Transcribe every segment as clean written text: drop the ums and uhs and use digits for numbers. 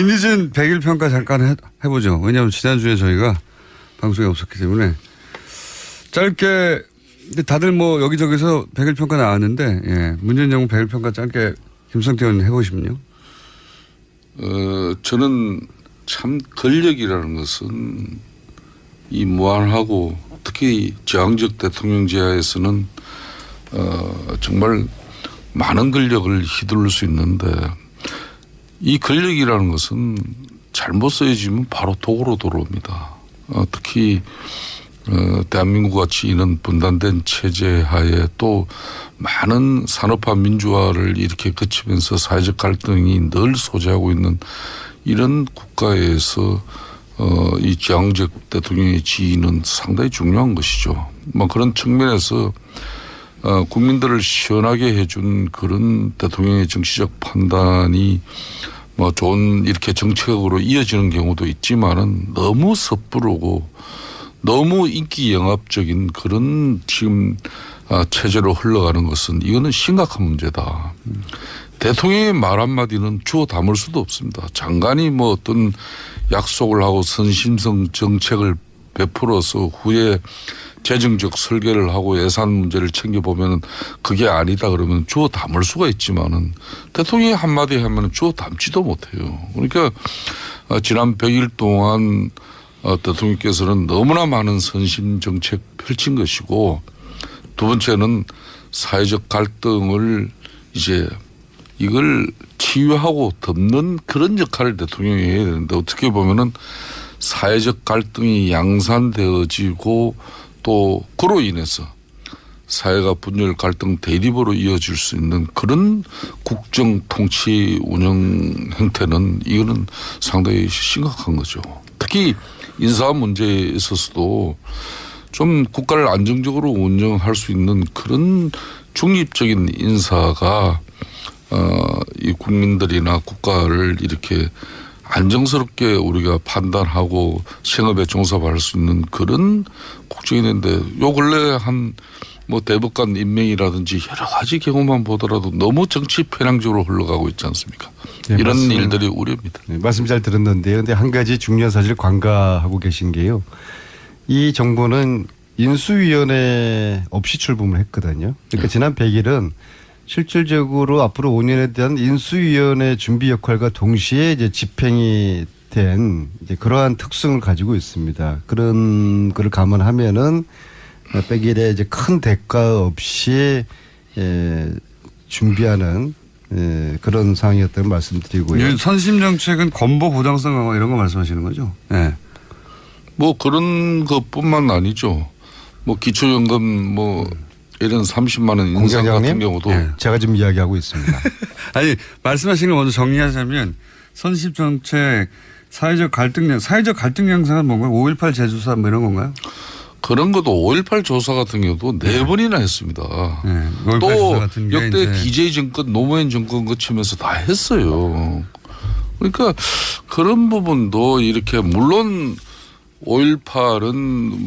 뒤늦은 100일 평가 잠깐 해보죠. 왜냐하면 지난주에 저희가 방송이 없었기 때문에 짧게 근데 다들 뭐 여기저기서 100일 평가 나왔는데 예. 문재인 정부 100일 평가 짧게 김성태 의원 해보시면요. 저는 참 권력이라는 것은 이 무한하고 특히 저항적 대통령 제하에서는 정말 많은 권력을 휘두를 수 있는데 이 권력이라는 것은 잘못 쓰여지면 바로 독으로 돌아옵니다. 특히 대한민국 같이 이런 분단된 체제 하에 또 많은 산업화 민주화를 이렇게 거치면서 사회적 갈등이 늘 소재하고 있는 이런 국가에서 이 저항적 대통령의 지위는 상당히 중요한 것이죠. 뭐 그런 측면에서 국민들을 시원하게 해준 그런 대통령의 정치적 판단이 뭐 좋은 이렇게 정책으로 이어지는 경우도 있지만은 너무 섣부르고 너무 인기 영합적인 그런 지금 체제로 흘러가는 것은 이거는 심각한 문제다. 대통령의 말 한마디는 주워 담을 수도 없습니다. 장관이 뭐 어떤 약속을 하고 선심성 정책을 베풀어서 후에 재정적 설계를 하고 예산 문제를 챙겨보면 그게 아니다 그러면 주워 담을 수가 있지만은 대통령이 한마디 하면 주워 담지도 못해요. 그러니까 지난 100일 동안 대통령께서는 너무나 많은 선심 정책 펼친 것이고 두 번째는 사회적 갈등을 이제 이걸 치유하고 덮는 그런 역할을 대통령이 해야 되는데 어떻게 보면은 사회적 갈등이 양산되어지고 또 그로 인해서 사회가 분열 갈등 대립으로 이어질 수 있는 그런 국정 통치 운영 형태는 이거는 상당히 심각한 거죠. 특히 인사 문제에 있어서도 좀 국가를 안정적으로 운영할 수 있는 그런 중립적인 인사가 이 국민들이나 국가를 이렇게 안정스럽게 우리가 판단하고 생업에 종사할 수 있는 그런 국정이 있는데 요 근래 한 뭐 대법관 임명이라든지 여러 가지 경우만 보더라도 너무 정치 편향적으로 흘러가고 있지 않습니까? 네, 이런 맞습니다. 일들이 우려입니다. 네, 말씀 잘 들었는데요. 근데 한 가지 중요한 사실을 관가하고 계신 게요. 이 정부는 인수위원회 없이 출범을 했거든요. 그러니까 지난 100일은 실질적으로 앞으로 5년에 대한 인수위원회 준비 역할과 동시에 이제 집행이 된 이제 그러한 특성을 가지고 있습니다. 그런 거를 감안하면은 100일에 이제 큰 대가 없이 준비하는 그런 상황이었다는 말씀드리고요. 선심 정책은 건보 보장성 강화 이런 거 말씀하시는 거죠? 네. 뭐 그런 것뿐만 아니죠. 뭐 기초연금 뭐 이런 30만 원 인상 같은 경우도 네. 제가 지금 이야기하고 있습니다. 아니 말씀하신 거 먼저 정리하자면 선심 정책 사회적 갈등 양상은 뭔가요? 5.18 재조사 뭐 이런 건가요? 그런 것도 5.18 조사 같은 경우도 4번이나 했습니다. 네. 또 역대 DJ 정권 노무현 정권 거치면서 다 했어요. 그러니까 그런 부분도 이렇게 물론 5.18은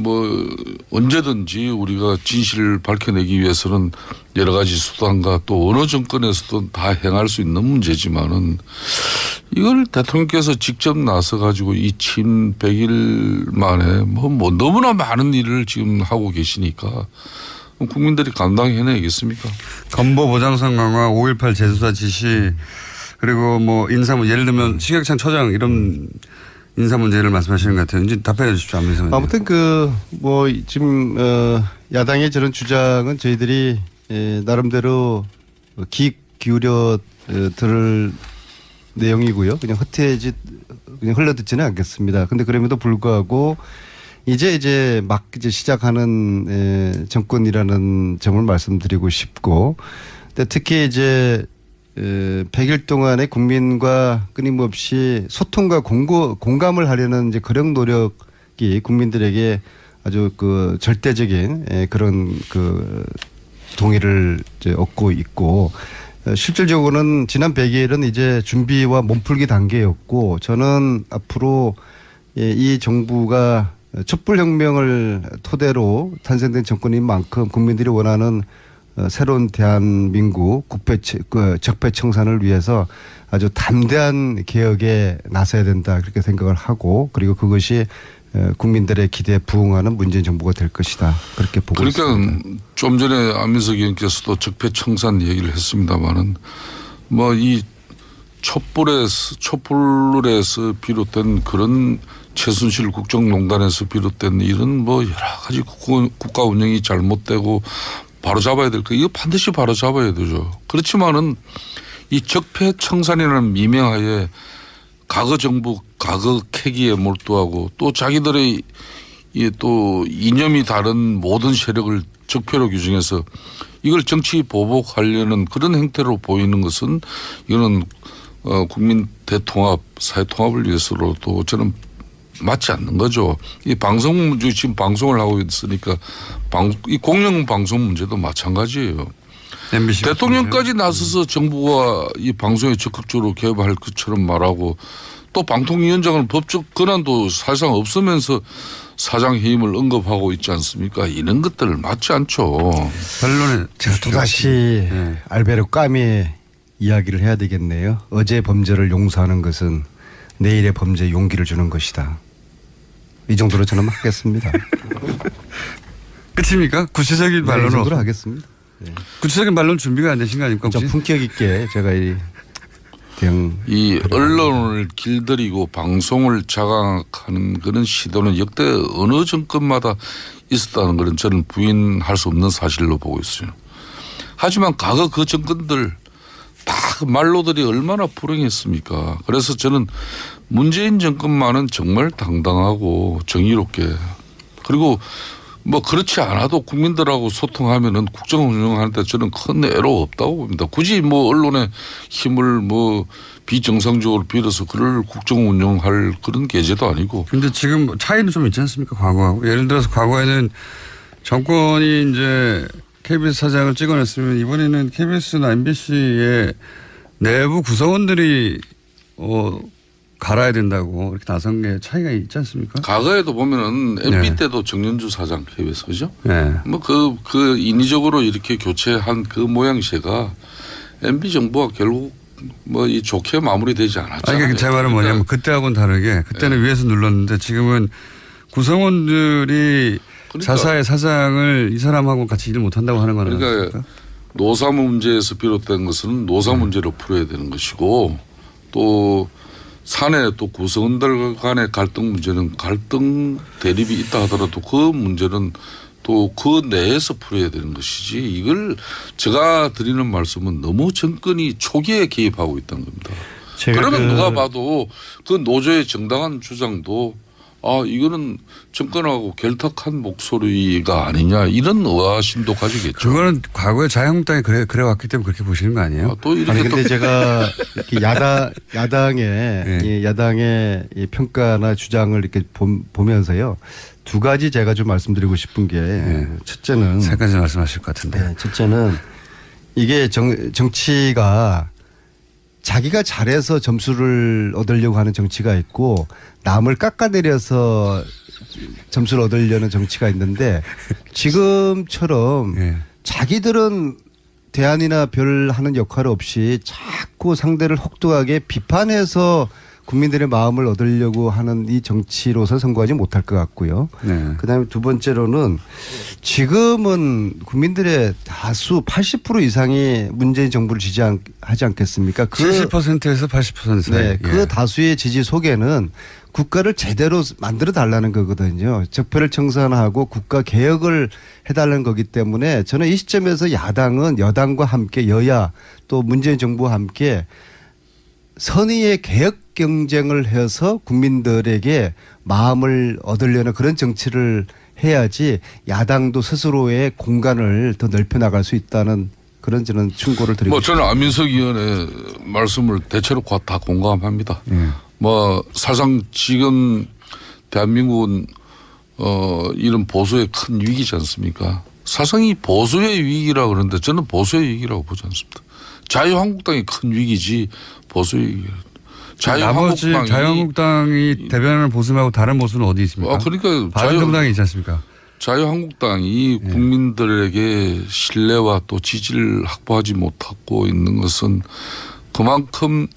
뭐 언제든지 우리가 진실을 밝혀내기 위해서는 여러 가지 수단과 또 어느 정권에서도 다 행할 수 있는 문제지만은 이걸 대통령께서 직접 나서 가지고 이 침 100일 만에 뭐 너무나 많은 일을 지금 하고 계시니까 국민들이 감당해내겠습니까? 건보 보장성 강화, 5.18 재수사 지시 그리고 뭐 인사 예를 들면 신혁찬 처장 이런 인사 문제를 말씀하시는 것 같아요. 이제 답변해 주십시오. 아무튼 뭐 지금 야당의 저런 주장은 저희들이 나름대로 귀 기울여 들을 내용이고요. 그냥 그냥 흘러듣지는 않겠습니다. 근데 그럼에도 불구하고 이제 막 시작하는 정권이라는 점을 말씀드리고 싶고, 특히 이제 100일 동안의 국민과 끊임없이 소통과 공감을 하려는 이제 그런 노력이 국민들에게 아주 절대적인 그런 동의를 이제 얻고 있고, 실질적으로는 지난 100일은 이제 준비와 몸풀기 단계였고, 저는 앞으로 이 정부가 촛불혁명을 토대로 탄생된 정권인 만큼 국민들이 원하는 새로운 대한민국 적폐 청산을 위해서 아주 담대한 개혁에 나서야 된다 그렇게 생각을 하고 그리고 그것이 국민들의 기대에 부응하는 문재인 정부가 될 것이다 그렇게 보고 있습니다. 그러니까 좀 전에 안민석 의원께서도 적폐 청산 얘기를 했습니다마는 뭐 이 촛불에서 비롯된 그런 최순실 국정농단에서 비롯된 이런 뭐 여러 가지 국가 운영이 잘못되고 바로 잡아야 될 거 이거 반드시 바로 잡아야 되죠. 그렇지만은 이 적폐 청산이라는 미명하에 과거 정부 과거 캐기에 몰두하고 또 자기들의 또 이념이 다른 모든 세력을 적폐로 규정해서 이걸 정치 보복하려는 그런 행태로 보이는 것은 이거는 국민 대통합 사회 통합을 위해서로도 저는 맞지 않는 거죠. 이 방송 문제 지금 방송을 하고 있으니까 이 공영 방송 문제도 마찬가지예요. 대통령까지 나서서 정부가 이 방송에 적극적으로 개입할 것처럼 말하고 또 방통위원장은 법적 권한도 사실상 없으면서 사장 해임을 언급하고 있지 않습니까? 이런 것들 맞지 않죠. 반론에 제가 또다시 알베르 까미 이야기를 해야 되겠네요. 어제 범죄를 용서하는 것은 내일의 범죄에 용기를 주는 것이다. 이 정도로 저는 하겠습니다. 끝입니까? 구체적인 이 반론은 정도로 하겠습니다. 네. 구체적인 반론 준비가 안 되신 거 아닙니까? 좀 품격 있게 제가 이 언론을 길들이고 방송을 장악하는 그런 시도는 역대 어느 정권마다 있었다는 것은 저는 부인할 수 없는 사실로 보고 있어요. 하지만 과거 그 정권들 다 그 말로들이 얼마나 불행했습니까? 그래서 저는 문재인 정권만은 정말 당당하고 정의롭게 그리고 뭐 그렇지 않아도 국민들하고 소통하면은 국정 운영하는데 저는 큰 애로 없다고 봅니다. 굳이 뭐 언론의 힘을 뭐 비정상적으로 빌어서 그럴 국정 운영할 그런 계제도 아니고. 근데 지금 차이는 좀 있지 않습니까? 과거하고. 예를 들어서 과거에는 정권이 이제 KBS 사장을 찍어냈으면 이번에는 KBS나 MBC의 내부 구성원들이 갈아야 된다고 이렇게 나선 게 차이가 있지 않습니까? 과거에도 보면은 MB 때도 정년주 사장 KBS 그죠? 네. 뭐 그 인위적으로 이렇게 교체한 그 모양새가 MB 정부가 결국 뭐 이 좋게 마무리되지 않았잖아요. 아니, 제 말은 뭐냐면 그때하고는 다르게 그때는 위에서 눌렀는데 지금은 구성원들이 자사의 사장을 이 사람하고 같이 일을 못한다고 하는 거는 그러니까 노사 문제에서 비롯된 것은 노사 문제로 풀어야 되는 것이고 또 사내 또 구성원들 간의 갈등 문제는 갈등 대립이 있다 하더라도 그 문제는 또 그 내에서 풀어야 되는 것이지 이걸 제가 드리는 말씀은 너무 정권이 초기에 개입하고 있다는 겁니다. 그러면 누가 봐도 그 노조의 정당한 주장도 이거는 정권하고 결탁한 목소리가 아니냐 이런 의아심도 가지겠죠. 그거는 과거에 자유한국당이 그래왔기 때문에 그렇게 보시는 거 아니에요? 또 이렇게 아니 근데 제가 이렇게 야당의 이 평가나 주장을 이렇게 보면서요 두 가지 제가 좀 말씀드리고 싶은 게 첫째는 세 가지 말씀하실 것 같은데. 첫째는 이게 정치가 자기가 잘해서 점수를 얻으려고 하는 정치가 있고 남을 깎아내려서 점수를 얻으려는 정치가 있는데 지금처럼 자기들은 대안이나 별 하는 역할 없이 자꾸 상대를 혹독하게 비판해서 국민들의 마음을 얻으려고 하는 이 정치로서 선거하지 못할 것 같고요. 그다음에 두 번째로는 지금은 국민들의 다수 80% 이상이 문재인 정부를 지지하지 않겠습니까? 70%에서 80% 사이. 네, 그 다수의 지지 속에는 국가를 제대로 만들어 달라는 거거든요. 적폐를 청산하고 국가 개혁을 해달라는 거기 때문에 저는 이 시점에서 야당은 여당과 함께 여야 또 문재인 정부와 함께 선의의 개혁 경쟁을 해서 국민들에게 마음을 얻으려는 그런 정치를 해야지 야당도 스스로의 공간을 더 넓혀 나갈 수 있다는 그런 저는 충고를 드리고 저는 안민석 의원의 말씀을 대체로 다 공감합니다. 뭐 사실상 지금 대한민국은 이런 보수의 큰 위기지 않습니까? 사실상 이 보수의 위기라고 그러는데 저는 보수의 위기라고 보지 않습니다. 자유한국당이 큰 위기지 보수의 위기. 자유한국당이 대변하는 보수하고 다른 보수는 어디 있습니까? 그러니까 바른정당이 있지 않습니까? 자유한국당이 국민들에게 신뢰와 또 지지를 확보하지 못하고 있는 것은 그만큼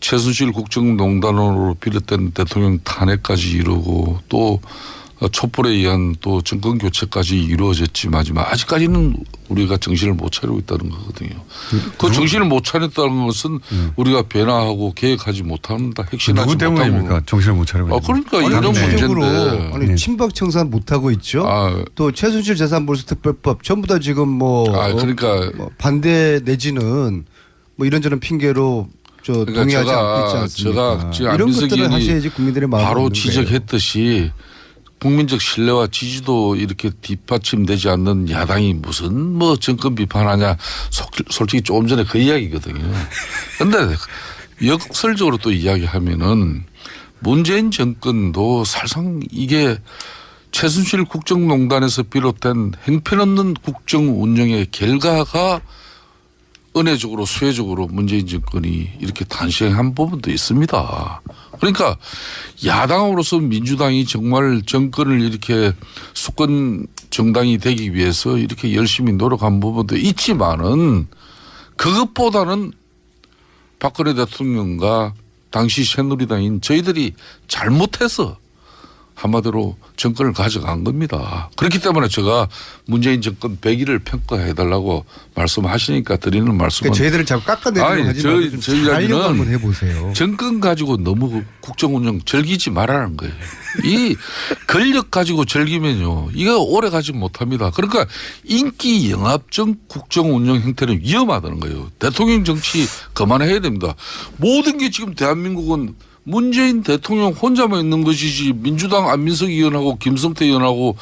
최순실 국정농단으로 비롯된 대통령 탄핵까지 이루고 또 촛불에 의한 또 정권 교체까지 이루어졌지만 아직까지는 우리가 정신을 못 차리고 있다는 거거든요. 그 정신을 못 차렸다는 것은 우리가 변화하고 계획하지 못한다. 핵심하지 누구 못하고. 때문입니까? 정신을 못 차리고. 그러니까 이런 전체적으로 문제인데. 아니 친박 청산 못 하고 있죠. 또 최순실 재산몰수특별법 전부 다 지금 뭐, 그러니까 뭐 반대 내지는 뭐 이런저런 핑계로 그러니까 동의하지 않고 있지 않습니까? 제가 지금 이런 안민석 것들을 하셔야지 의원이 국민들의 마음을 바로 얻는 지적했듯이 국민적 신뢰와 지지도 이렇게 뒷받침되지 않는 야당이 무슨 뭐 정권 비판하냐 솔직히 조금 전에 그 이야기거든요. 그런데 역설적으로 또 이야기하면은 문재인 정권도 사실상 이게 최순실 국정농단에서 비롯된 행편없는 국정 운영의 결과가 은혜적으로 수혜적으로 문재인 정권이 이렇게 탄생한 부분도 있습니다. 그러니까 야당으로서 민주당이 정말 정권을 이렇게 수권 정당이 되기 위해서 이렇게 열심히 노력한 부분도 있지만은 그것보다는 박근혜 대통령과 당시 새누리당인 저희들이 잘못해서 한마디로 정권을 가져간 겁니다. 그렇기 때문에 제가 문재인 정권 100일을 평가해달라고 말씀하시니까 드리는 말씀은. 그러니까 저희들을 자꾸 깎아내리는 하지 말고 좀 잘하려고 한번 해보세요. 정권 가지고 너무 국정운영 즐기지 말라는 거예요. 이 권력 가지고 즐기면요. 이거 오래 가지 못합니다. 그러니까 인기 영합적 국정운영 형태는 위험하다는 거예요. 대통령 정치 그만해야 됩니다. 모든 게 지금 대한민국은 문재인 대통령 혼자만 있는 것이지 민주당 안민석 의원하고 김성태 의원하고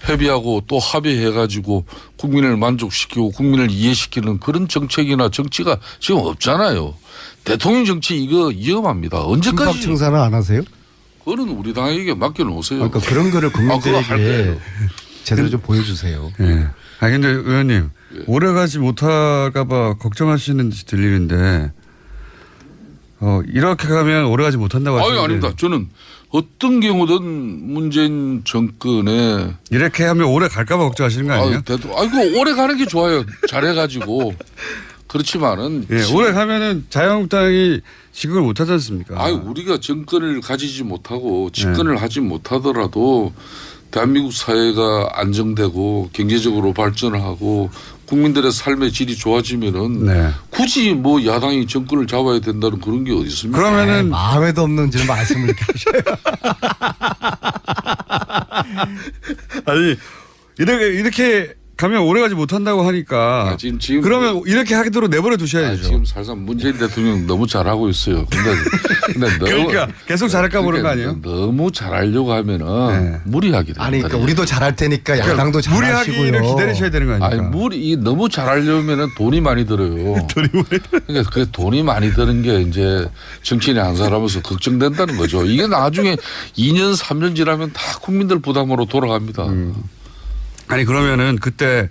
협의하고 또 합의해가지고 국민을 만족시키고 국민을 이해시키는 그런 정책이나 정치가 지금 없잖아요. 대통령 정치 이거 위험합니다. 언제까지. 친박 청산은 안 하세요? 그거는 우리 당에게 맡겨놓으세요. 그러니까 그런 거를 그거 할 국민들에게 거예요. 제대로 좀 보여주세요. 예. 근데 의원님 오래 가지 못할까 봐 걱정하시는 듯이 들리는데 이렇게 가면 오래 가지 못한다고 하시는데. 아닙니다. 저는 어떤 경우든 문재인 정권에 이렇게 하면 오래 갈까 봐 걱정하시는 거 아니에요? 아이고 오래 가는 게 좋아요. 잘해가지고. 그렇지만은. 예, 오래 가면은 자유한국당이 지급을 못하지 않습니까? 우리가 정권을 가지지 못하고 집권을 하지 못하더라도 대한민국 사회가 안정되고 경제적으로 발전을 하고 국민들의 삶의 질이 좋아지면은 굳이 뭐 야당이 정권을 잡아야 된다는 그런 게 어디 있습니까? 그러면은 마음에도 없는 지금 말씀을 이렇게 하셔요. 아니 이렇게 가면 오래 가지 못한다고 하니까 지금 그러면 이렇게 하도록 내버려 두셔야죠. 지금 사실상 문재인 대통령 너무 잘하고 있어요. 근데 그러니까 계속 잘할까 보는 거 아니에요? 너무 잘하려고 하면은 무리하게 됩니다. 아니 그러니까 우리도 잘할 테니까 야당도 잘하시고요. 무리하기를 기다리셔야 되는 거 아닙니까? 너무 잘하려면은 돈이 많이 들어요. 그러니까 그 돈이 많이 드는 게 이제 정치인이 한 사람으로서 걱정된다는 거죠. 이게 나중에 2년 3년 지나면 다 국민들 부담으로 돌아갑니다. 아니 그러면은 그때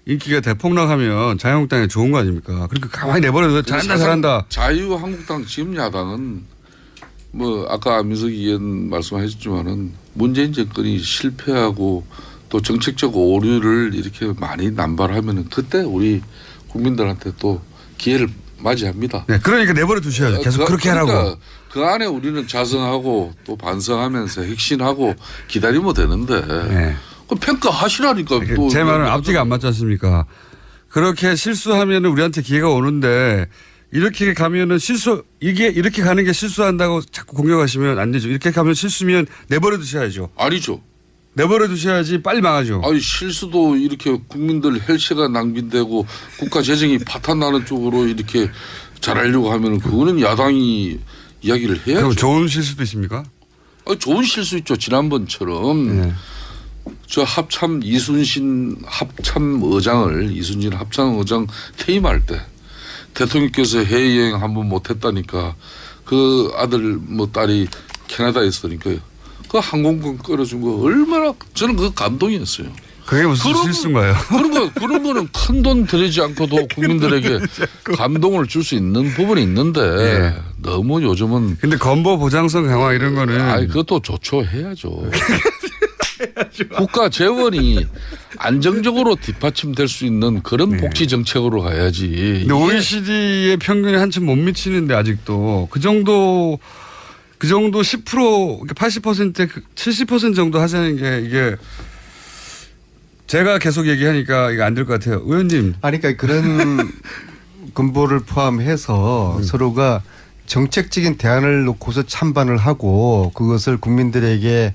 인기가 대폭락하면 자유한국당이 좋은 거 아닙니까? 그러니까 가만히 내버려둬 잘한다. 자유한국당 지금 야당은 뭐 아까 안민석 의원 말씀하셨지만은 문재인 정권이 실패하고 또 정책적 오류를 이렇게 많이 남발하면은 그때 우리 국민들한테 또 기회를 맞이합니다. 네, 그러니까 내버려 두셔야죠. 계속 그렇게 하라고. 그러니까 그 안에 우리는 자성하고 또 반성하면서 혁신하고 기다리면 되는데. 네. 평가하시라니까. 또 제 말은 앞뒤가 안 맞지 않습니까? 그렇게 실수하면 우리한테 기회가 오는데 이렇게 가면은 이렇게 가는 게 실수한다고 자꾸 공격하시면 안 되죠. 이렇게 가면 실수면 내버려 두셔야죠. 아니죠. 내버려 두셔야지 빨리 망하죠. 실수도 이렇게 국민들 혈세가 낭비되고 국가 재정이 파탄나는 쪽으로 이렇게 잘하려고 하면 그거는 야당이 이야기를 해야죠. 그럼 좋은 실수도 있습니까? 좋은 실수 있죠. 지난번처럼. 네. 저 이순신 합참의장 퇴임할 때 대통령께서 해외여행 한번 못했다니까 그 아들 뭐 딸이 캐나다에 있으니까 그 항공권 끌어준 거 얼마나 저는 그 감동이었어요. 그게 무슨 실수인가요? 그런 거는 큰 돈 들이지 않고도 국민들에게 감동을 줄 수 있는 부분이 있는데 너무 요즘은. 근데 건보 보장성 강화 이런 거는. 그것도 좋죠. 해야죠. 국가 재원이 안정적으로 뒷받침될 수 있는 그런 복지 정책으로 가야지. 근데 OECD의 평균에 한참 못 미치는데 아직도 그 정도 10% 80% 70% 정도 하자는 게 이게 제가 계속 얘기하니까 이거 안 될 것 같아요. 의원님. 아니, 그러니까 그런 근보를 포함해서 서로가 정책적인 대안을 놓고서 찬반을 하고 그것을 국민들에게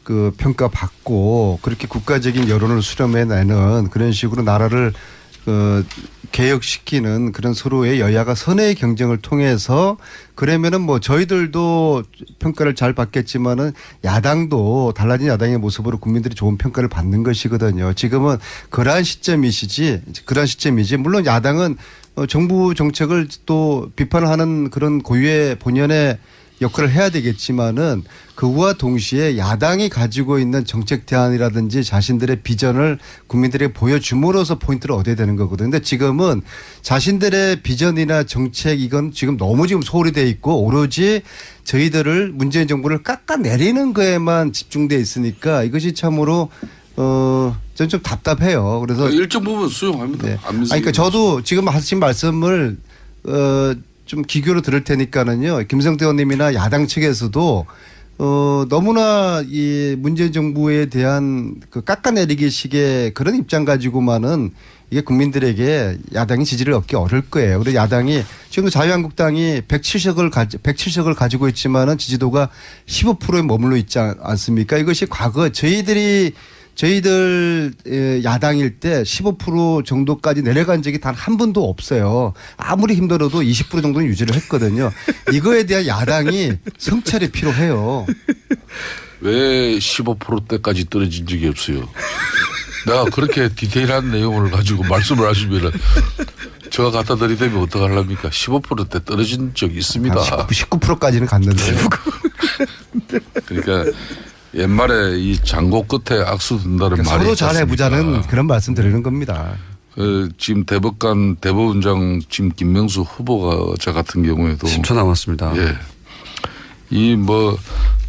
그 평가받고 그렇게 국가적인 여론을 수렴해내는 그런 식으로 나라를 개혁시키는 그런 서로의 여야가 선의 경쟁을 통해서 그러면은 뭐 저희들도 평가를 잘 받겠지만은 야당도 달라진 야당의 모습으로 국민들이 좋은 평가를 받는 것이거든요. 지금은 그러한 시점이지 물론 야당은 정부 정책을 또 비판하는 그런 고유의 본연의 역할을 해야 되겠지만은 그와 동시에 야당이 가지고 있는 정책 대안이라든지 자신들의 비전을 국민들에게 보여줌으로써 포인트를 얻어야 되는 거거든요. 근데 지금은 자신들의 비전이나 정책 이건 지금 너무 지금 소홀히 돼 있고 오로지 저희들을 문재인 정부를 깎아내리는 거에만 집중돼 있으니까 이것이 참으로 저는 좀 답답해요. 그래서 일정 부분 수용합니다. 네. 그러니까 저도 지금 하신 말씀을 좀 기교로 들을 테니까는요. 김성태 의원님이나 야당 측에서도 너무나 이 문재인 정부에 대한 그 깎아내리기식의 그런 입장 가지고만은 이게 국민들에게 야당이 지지를 얻기 어려울 거예요. 그리고 야당이 지금도 자유한국당이 107석을 가지고 있지만은 지지도가 15%에 머물러 있지 않습니까? 이것이 과거 저희들 야당일 때 15% 정도까지 내려간 적이 단 한 번도 없어요. 아무리 힘들어도 20% 정도는 유지를 했거든요. 이거에 대한 야당이 성찰이 필요해요. 왜 15%대까지 떨어진 적이 없어요? 내가 그렇게 디테일한 내용을 가지고 말씀을 하시면 제가 갖다 드리면 어떡하려니까 15%대 떨어진 적이 있습니다. 19%까지는 갔는데. 그러니까 옛말에 이 장고 끝에 악수 든다는 그러니까 말이 서로 있지 않습니까? 잘해보자는 그런 말씀 드리는 겁니다. 지금 대법원장 지금 김명수 후보자 같은 경우에도 10초 남았습니다. 예. 이 뭐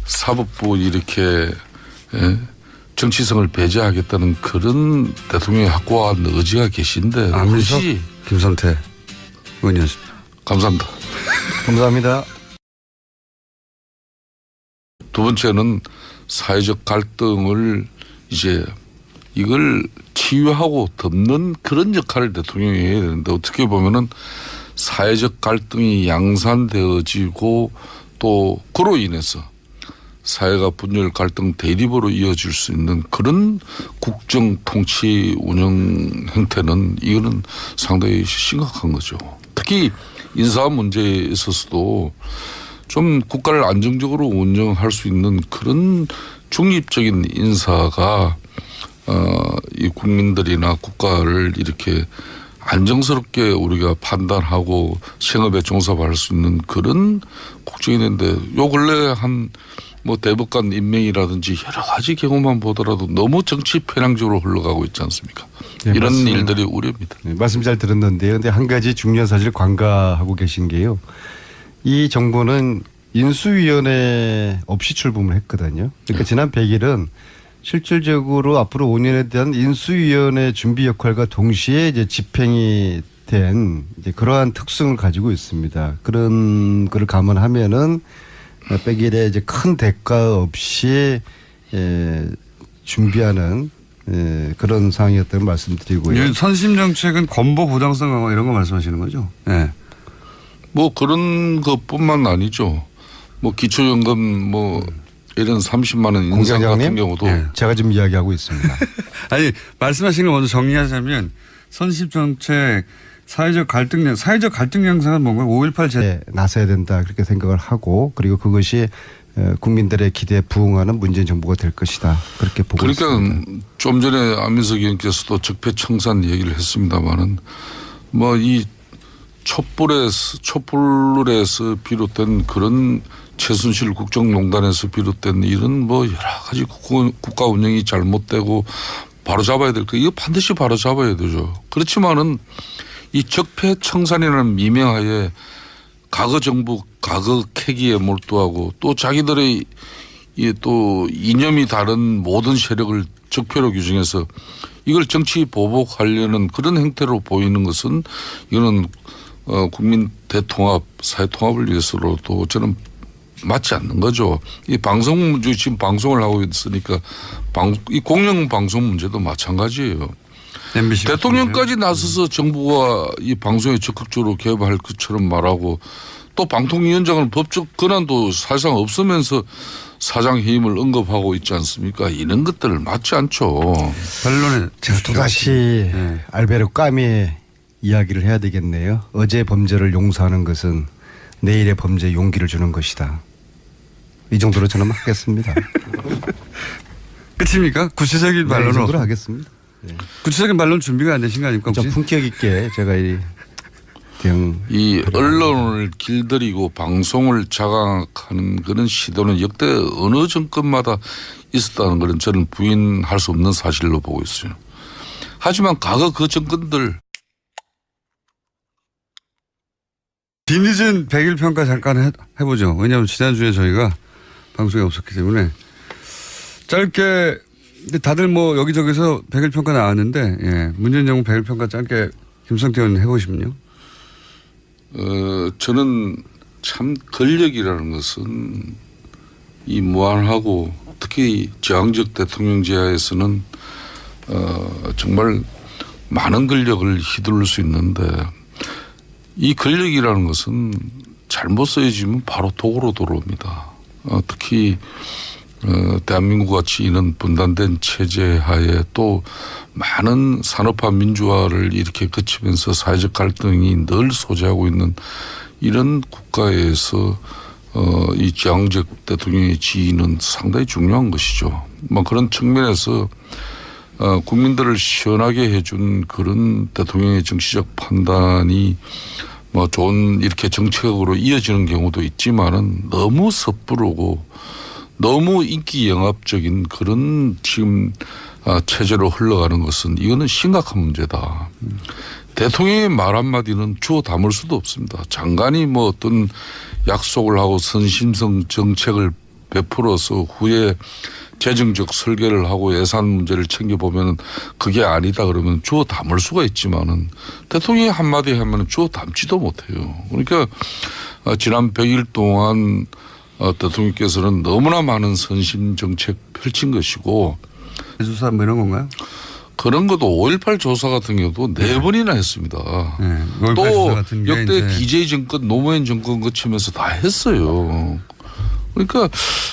사법부 이렇게 정치성을 배제하겠다는 그런 대통령의 확고한 의지가 계신데 안민석 굳이 김선태 의원이었습니다. 감사합니다. 감사합니다. 두 번째는 사회적 갈등을 이제 이걸 치유하고 덮는 그런 역할을 대통령이 해야 되는데 어떻게 보면은 사회적 갈등이 양산되어지고 또 그로 인해서 사회가 분열 갈등 대립으로 이어질 수 있는 그런 국정 통치 운영 형태는 이거는 상당히 심각한 거죠. 특히 인사 문제에 있어서도 좀 국가를 안정적으로 운영할 수 있는 그런 중립적인 인사가 이 국민들이나 국가를 이렇게 안정스럽게 우리가 판단하고 생업에 종사할 수 있는 그런 국정이 있는데 요 근래 한 뭐 대법관 임명이라든지 여러 가지 경우만 보더라도 너무 정치 편향적으로 흘러가고 있지 않습니까? 네, 이런 맞습니다. 일들이 우려입니다. 네, 말씀 잘 들었는데요. 근데 한 가지 중요한 사실을 관가하고 계신 게요. 이 정부는 인수위원회 없이 출범을 했거든요. 그러니까 지난 100일은 실질적으로 앞으로 5년에 대한 인수위원회 준비 역할과 동시에 이제 집행이 된 이제 그러한 특성을 가지고 있습니다. 그런 거를 감안하면은 100일에 이제 큰 대가 없이 준비하는 그런 상황이었다는 말씀드리고요. 선심 정책은 건보 보장성 강화 이런 거 말씀하시는 거죠? 네. 뭐 그런 것뿐만 아니죠. 뭐 기초연금 뭐 이런 30만 원 인상 같은 경우도 네. 제가 지금 이야기하고 있습니다. 아니 말씀하신 걸 먼저 정리하자면 선심 정책 사회적 갈등 양상은 뭔가 5.18 네, 나서야 된다 그렇게 생각을 하고 그리고 그것이 국민들의 기대에 부응하는 문재인 정부가 될 것이다 그렇게 보고 있습니다. 그러니까 좀 전에 안민석 의원께서도 적폐청산 얘기를 했습니다마는 뭐 이 촛불에서 비롯된 그런 최순실 국정농단에서 비롯된 이런 뭐 여러 가지 국가 운영이 잘못되고 바로 잡아야 될 거 이거 반드시 바로 잡아야 되죠. 그렇지만은 이 적폐청산이라는 미명하에 과거 정부 과거 캐기에 몰두하고 또 자기들의 이게 또 이념이 다른 모든 세력을 적폐로 규정해서 이걸 정치 보복하려는 그런 행태로 보이는 것은 이거는 국민 대통합, 사회 통합을 위해서로도 저는 맞지 않는 거죠. 이 방송 문제 지금 방송을 하고 있으니까 이 공영 방송 문제도 마찬가지예요. MBC 대통령까지 나서서 정부가 이 방송에 적극적으로 개입할 것처럼 말하고 또 방통위원장은 법적 권한도 사실상 없으면서 사장 해임을 언급하고 있지 않습니까? 이런 것들 맞지 않죠. 반론에 제가 또다시 알베르 까미의 이야기를 해야 되겠네요. 어제 범죄를 용서하는 것은 내일의 범죄에 용기를 주는 것이다. 이 정도로 저는 하겠습니다. 끝입니까? 구체적인 이 반론은 정도로 하겠습니다. 네. 구체적인 반론 준비가 안 되신 거 아닙니까? 좀 혹시? 품격 있게 제가 이 언론을 길들이고 방송을 장악하는 그런 시도는 역대 어느 정권마다 있었다는 것은 저는 부인할 수 없는 사실로 보고 있어요. 하지만 과거 그 정권들 뒤늦은 100일 평가 잠깐 해보죠. 왜냐하면 지난주에 저희가 방송이 없었기 때문에 짧게 근데 다들 뭐 여기저기서 100일 평가 나왔는데 예. 문재인 정부 100일 평가 짧게 김성태 의원 해보시면요. 저는 참 권력이라는 것은 이 무한하고 특히 저항적 대통령제하에서는 정말 많은 권력을 휘둘릴 수 있는데 이 권력이라는 것은 잘못 쓰여지면 바로 독으로 돌아옵니다. 특히 대한민국 같이 이런 분단된 체제 하에 또 많은 산업화 민주화를 이렇게 거치면서 사회적 갈등이 늘 소재하고 있는 이런 국가에서 이 저항적 대통령의 지위는 상당히 중요한 것이죠. 뭐 그런 측면에서 국민들을 시원하게 해준 그런 대통령의 정치적 판단이 뭐 좋은 이렇게 정책으로 이어지는 경우도 있지만은 너무 섣부르고 너무 인기 영합적인 그런 지금 체제로 흘러가는 것은 이거는 심각한 문제다. 대통령의 말 한마디는 주워 담을 수도 없습니다. 장관이 뭐 어떤 약속을 하고 선심성 정책을 베풀어서 후에 재정적 설계를 하고 예산 문제를 챙겨보면 그게 아니다 그러면 주워 담을 수가 있지만은 대통령이 한마디 하면 주워 담지도 못해요. 그러니까 지난 100일 동안 대통령께서는 너무나 많은 선심 정책 펼친 것이고 조사 뭐 이런 건가요? 그런 것도 5.18 조사 같은 경우도 4번이나 했습니다. 네, 5.18 또 조사 같은 게 역대 이제 DJ 정권 노무현 정권 거치면서 다 했어요. 그러니까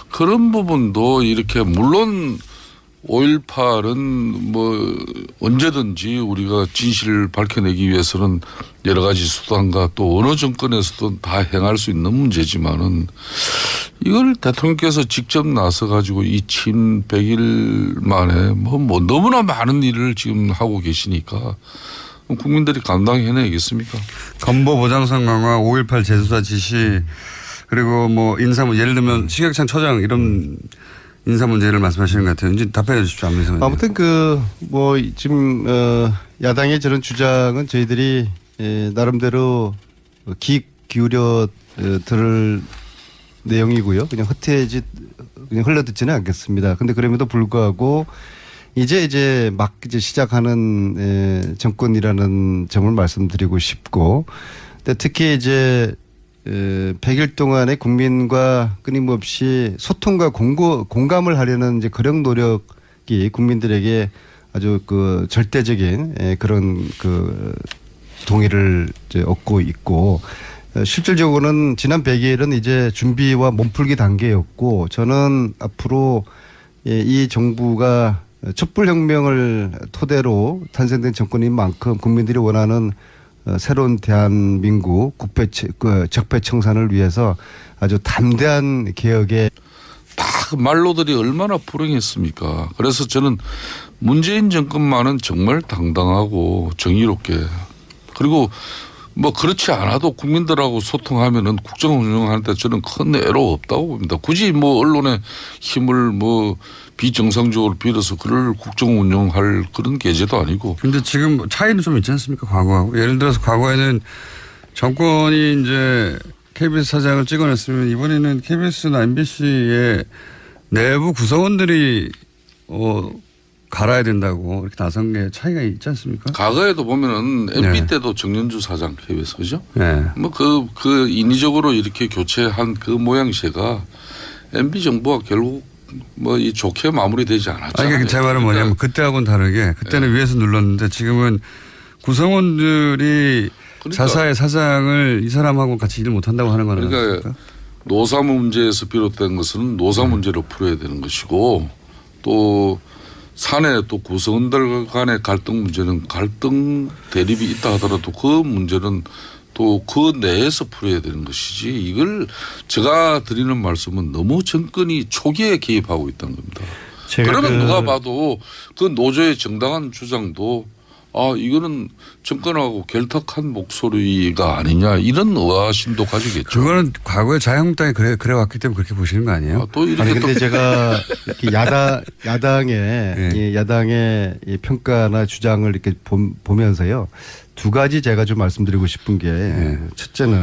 그런 부분도 이렇게 물론 5.18은 뭐 언제든지 우리가 진실을 밝혀내기 위해서는 여러 가지 수단과 또 어느 정권에서도 다 행할 수 있는 문제지만은 이걸 대통령께서 직접 나서 가지고 이 침 100일 만에 뭐 너무나 많은 일을 지금 하고 계시니까 국민들이 감당해내겠습니까? 건보 보장성 강화, 5.18 재수사 지시 그리고 뭐 인사문 예를 들면 신혁찬 처장 이런 인사 문제를 말씀하시는 것 같아요. 이제 답변해 주십시오. 안민석 의원님. 아무튼 뭐 지금 야당의 저런 주장은 저희들이 나름대로 귀 기울여 들을 내용이고요. 그냥 그냥 흘러듣지는 않겠습니다. 근데 그럼에도 불구하고 이제 막 시작하는 정권이라는 점을 말씀드리고 싶고, 근데 특히 이제 100일 동안의 국민과 끊임없이 소통과 공감을 하려는 이제 그런 노력이 국민들에게 아주 그 절대적인 그런 그 동의를 이제 얻고 있고, 실질적으로는 지난 100일은 이제 준비와 몸풀기 단계였고, 저는 앞으로 이 정부가 촛불혁명을 토대로 탄생된 정권인 만큼 국민들이 원하는 새로운 대한민국 적폐청산을 위해서 아주 담대한 개혁에 다 그 말로들이 얼마나 불행했습니까? 그래서 저는 문재인 정권만은 정말 당당하고 정의롭게, 그리고 뭐 그렇지 않아도 국민들하고 소통하면은 국정 운영할 때 저는 큰 애로 없다고 봅니다. 굳이 뭐 언론의 힘을 뭐 비정상적으로 빌어서 그를 국정 운영할 그런 계제도 아니고. 근데 지금 차이는 좀 있지 않습니까? 과거하고. 예를 들어서 과거에는 정권이 이제 KBS 사장을 찍어냈으면 이번에는 KBS나 MBC의 내부 구성원들이 갈아야 된다고 이렇게 나선 게 차이가 있지 않습니까? 과거에도 보면은 MB 네. 때도 정년주 사장 KBS 그죠? 네. 뭐 그 인위적으로 이렇게 교체한 그 모양새가 MB 정부가 결국 뭐 이 좋게 마무리되지 않았잖아요. 그러니까 제 말은 뭐냐면 그때하고는 다르게 그때는 위에서 눌렀는데 지금은 구성원들이 그러니까 자사의 사장을 이 사람하고 같이 일을 못한다고 하는 거는 그러니까 노사 문제에서 비롯된 것은 노사 문제로 풀어야 되는 것이고 또 사내 또 구성원들 간의 갈등 문제는 갈등 대립이 있다 하더라도 그 문제는 또 그 내에서 풀어야 되는 것이지 이걸 제가 드리는 말씀은 너무 정권이 초기에 개입하고 있다는 겁니다. 그러면 누가 봐도 그 노조의 정당한 주장도 이거는 정권하고 결탁한 목소리가 아니냐 이런 의아심도 가지겠죠. 그거는 과거에 자유한국당이 그래 왔기 때문에 그렇게 보시는 거 아니에요? 또 이렇게 아니 근데 제가 이렇게 야당의 네. 이 야당의 이 평가나 주장을 이렇게 보면서요 2가지 제가 좀 말씀드리고 싶은 게 첫째는